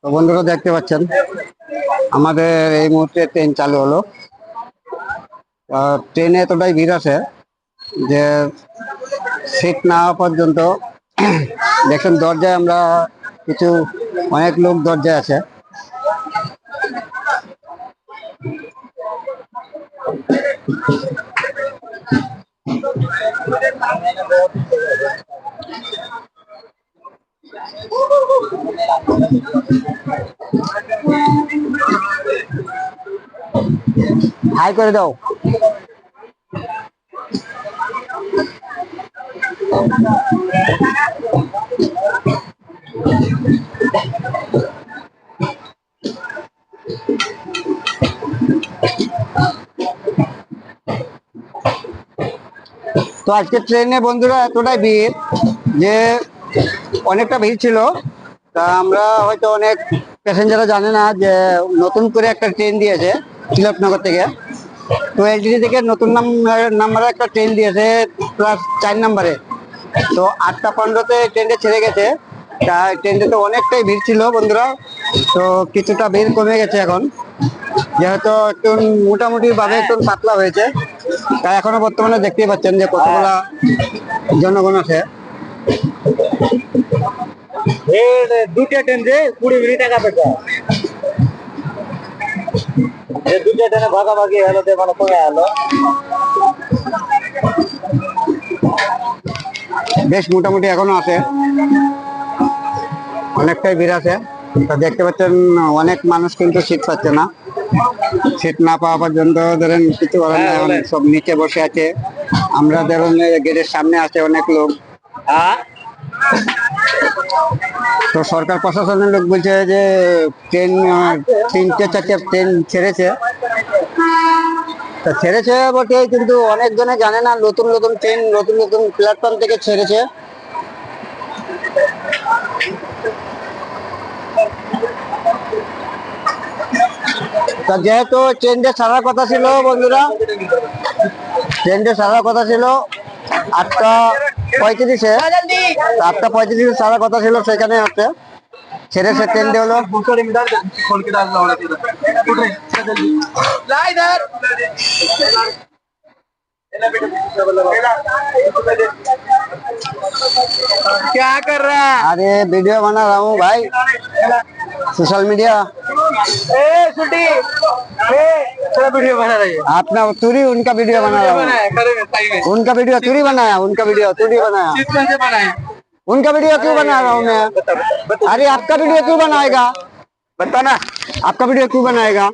তো বন্ধুরা দেখতে পাচ্ছেন আমাদের এই মুহূর্তে ট্রেন চালু হলো। ট্রেনে এতটাই ভিড় আছে যে সিট না হওয়া পর্যন্ত দেখেন দরজায় আমরা কিছু অনেক লোক দরজায় আছে। হাই করে দাও। তো আজকে ট্রেনে বন্ধুরা এতটাই ভিড় যে অনেকটা ভিড় ছিল। তা আমরা হয়তো অনেক প্যাসেঞ্জাররা জানে না যে নতুন করে একটা ট্রেন দিয়েছে তিলকনগর থেকে। তো এলটিডি থেকে নতুন নাম্বারে একটা ট্রেন দিয়েছে প্লাস 4 নম্বরে। তো 8:15-তে ট্রেনটা ছেড়ে গেছে। তা ট্রেনটা তো অনেকটাই ভিড় ছিল বন্ধুরা। তো কিছুটা ভিড় কমে গেছে এখন, যেহেতু একটু মোটামুটি ভাবে একটু পাতলা হয়েছে। তাই এখনো বর্তমানে দেখতেই পাচ্ছেন যে কতগুলা জনগণ আছে। দুটা ট্রেন যে 20 টাকা পেটা দুটা ট্রেনে ভাগাভাগি হলো, মানে কমে গেলো। বেশ মোটামুটি এখনো আছে, অনেকটাই ভিড় আছে। তা দেখতে পাচ্ছেন অনেক মানুষ কিন্তু সিট পাচ্ছে না। সিট না পাওয়া পর্যন্ত ধরেন কিছু করার নাই, অনেক সব নিচে বসে আছে। আমরা ধরেন গেটের সামনে আছে অনেক লোক। তো সরকার প্রশাসনের লোক বলছে যে ট্রেন 3-4টে ট্রেন ছেড়েছে। তা ছেড়েছে বটে, কিন্তু অনেকজনে জানে না নতুন নতুন ট্রেন নতুন নতুন প্ল্যাটফর্ম থেকে ছেড়েছে। তা যেহেতু ট্রেনটা ছাড়ার কথা ছিল বন্ধুরা, ট্রেনটা ছাড়ার কথা ছিল 8:35-এ। 8:35-এ ছাড়ার কথা ছিল, সেখানে হচ্ছে ছেড়েছে। ট্রেনটা হলো क्या कर रहा है? अरे वीडियो बना रहा हूँ भाई, सोशल मीडिया। वीडियो बना रही है अपना तूरी, उनका वीडियो बना रहा हूँ। उनका वीडियो तूरी बनाया, उनका वीडियो तूरी बनाया। उनका वीडियो क्यों बना रहा हूँ मैं? अरे आपका वीडियो क्यों बनाएगा, बताना। आपका वीडियो क्यों बनाएगा?